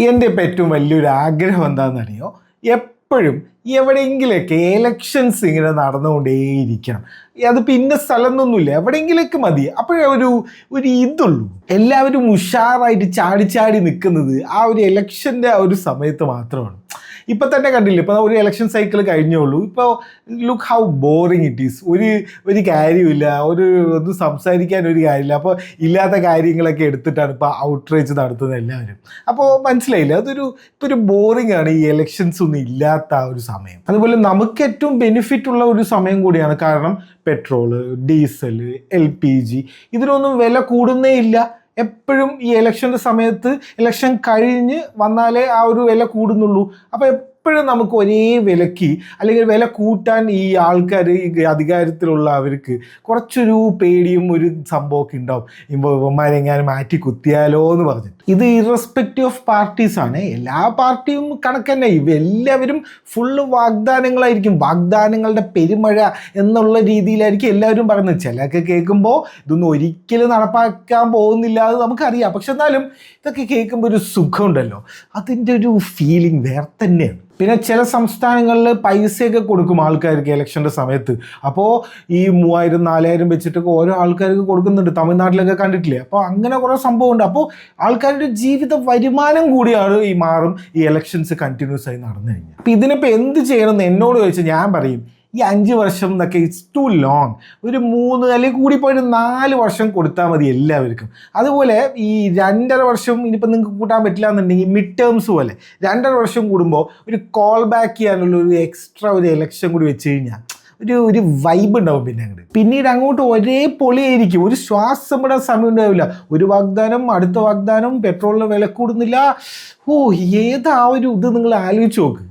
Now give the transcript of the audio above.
എൻ്റെ ഇപ്പം ഏറ്റവും വലിയൊരു ആഗ്രഹം എന്താണെന്നറിയോ, എപ്പോഴും എവിടെയെങ്കിലൊക്കെ എലക്ഷൻസ് ഇങ്ങനെ നടന്നുകൊണ്ടേയിരിക്കണം. അത് പിന്നെ സ്ഥലം എന്നൊന്നുമില്ല, എവിടെയെങ്കിലൊക്കെ മതി. അപ്പോഴേ ഒരു ഇതുള്ളൂ. എല്ലാവരും ഉഷാറായിട്ട് ചാടി ചാടി നിൽക്കുന്നത് ആ ഒരു എലക്ഷൻ്റെ ആ ഒരു സമയത്ത് മാത്രമാണ്. ഇപ്പം തന്നെ കണ്ടില്ലേ, ഇപ്പോൾ ഒരു ഇലക്ഷൻ സൈക്കിൾ കഴിഞ്ഞുള്ളൂ. ഇപ്പോൾ look how boring it is. ഒരു കാര്യമില്ല, ഒന്നും സംസാരിക്കാൻ ഒരു കാര്യമില്ല. അപ്പോൾ ഇല്ലാത്ത കാര്യങ്ങളൊക്കെ എടുത്തിട്ടാണ് ഇപ്പോൾ ഔട്ട്റീച്ച് നടത്തുന്നത് എല്ലാവരും. അപ്പോൾ മനസ്സിലായില്ല, ഇപ്പോൾ ഒരു ബോറിംഗ് ആണ് ഈ എലക്ഷൻസ് ഒന്നും ഇല്ലാത്ത ആ ഒരു സമയം. അതുപോലെ നമുക്ക് ഏറ്റവും ബെനിഫിറ്റ് ഉള്ള ഒരു സമയം കൂടിയാണ്. കാരണം പെട്രോള്, ഡീസൽ, LPG ഇതിനൊന്നും വില കൂടുന്നേ ഇല്ല. എപ്പോഴും ഈ ഇലക്ഷൻ്റെ സമയത്ത് ഇലക്ഷൻ കഴിഞ്ഞ് വന്നാലേ ആ ഒരു വില കൂടുന്നുള്ളൂ. അപ്പോൾ എപ്പോഴും നമുക്ക് ഒരേ വിലയ്ക്ക് അല്ലെങ്കിൽ വില കൂട്ടാൻ ഈ ആൾക്കാർ, ഈ അധികാരത്തിലുള്ള അവർക്ക് കുറച്ചൊരു പേടിയും ഒരു സംഭവമൊക്കെ ഉണ്ടാവും. ഇവന്മാരെങ്ങാനും മാറ്റി കുത്തിയാലോ എന്ന് പറഞ്ഞിട്ട്. ഇത് ഇറസ്പെക്റ്റീവ് ഓഫ് പാർട്ടീസാണ്. എല്ലാ പാർട്ടിയും കണക്ക് തന്നെ. ഇവരെല്ലാവരും ഫുള്ള് വാഗ്ദാനങ്ങളായിരിക്കും, വാഗ്ദാനങ്ങളുടെ പെരുമഴ എന്നുള്ള രീതിയിലായിരിക്കും എല്ലാവരും പറയുന്നത്. ചിലതൊക്കെ കേൾക്കുമ്പോൾ ഇതൊന്നും ഒരിക്കലും നടപ്പാക്കാൻ പോകുന്നില്ല, അത് നമുക്കറിയാം. പക്ഷെ എന്നാലും ഇതൊക്കെ കേൾക്കുമ്പോൾ ഒരു സുഖമുണ്ടല്ലോ, അതിൻ്റെ ഒരു ഫീലിംഗ് വേറെ തന്നെയാണ്. പിന്നെ ചില സംസ്ഥാനങ്ങളിൽ പൈസയൊക്കെ കൊടുക്കും ആൾക്കാർക്ക് ഇലക്ഷൻ്റെ സമയത്ത്. അപ്പോൾ ഈ 3000 4000 വെച്ചിട്ടൊക്കെ ഓരോ ആൾക്കാർക്ക് കൊടുക്കുന്നുണ്ട്. തമിഴ്നാട്ടിലൊക്കെ കണ്ടിട്ടില്ലേ? അപ്പോൾ അങ്ങനെ കുറേ സംഭവമുണ്ട്. അപ്പോൾ ആൾക്കാരുടെ ജീവിത വരുമാനം കൂടിയാണ് ഈ മാറും ഈ ഇലക്ഷൻസ് കണ്ടിന്യൂസ് ആയി നടന്നു കഴിഞ്ഞാൽ. അപ്പോൾ ഇതിനിപ്പോൾ എന്ത് ചെയ്യണമെന്ന് എന്നോട് ചോദിച്ചാൽ ഞാൻ പറയും, ഈ 5 വർഷം എന്നൊക്കെ ഇറ്റ്സ് ടു ലോങ്. ഒരു 3 അല്ലെങ്കിൽ കൂടിപ്പോയൊരു 4 വർഷം കൊടുത്താൽ മതി എല്ലാവർക്കും. അതുപോലെ ഈ 2.5 വർഷം ഇനിയിപ്പോൾ നിങ്ങൾക്ക് കൂട്ടാൻ പറ്റില്ല എന്നുണ്ടെങ്കിൽ മിഡ് ടേംസ് പോലെ 2.5 വർഷം കൂടുമ്പോൾ ഒരു കോൾ ബാക്ക് ചെയ്യാനുള്ള ഒരു എക്സ്ട്രാ ഒരു ഇലക്ഷൻ കൂടി വെച്ച് കഴിഞ്ഞാൽ ഒരു വൈബ് ഉണ്ടാവും. പിന്നീട് അങ്ങോട്ട് ഒരേ പൊളിയായിരിക്കും. ഒരു ശ്വാസം വിടാൻ സമയം ഉണ്ടാവില്ല. ഒരു വാഗ്ദാനം, അടുത്ത വാഗ്ദാനം, പെട്രോളിന് വില കൂടുന്നില്ല. ഏതാ ഒരു ഇത് നിങ്ങൾ ആലോചിച്ച് നോക്ക്.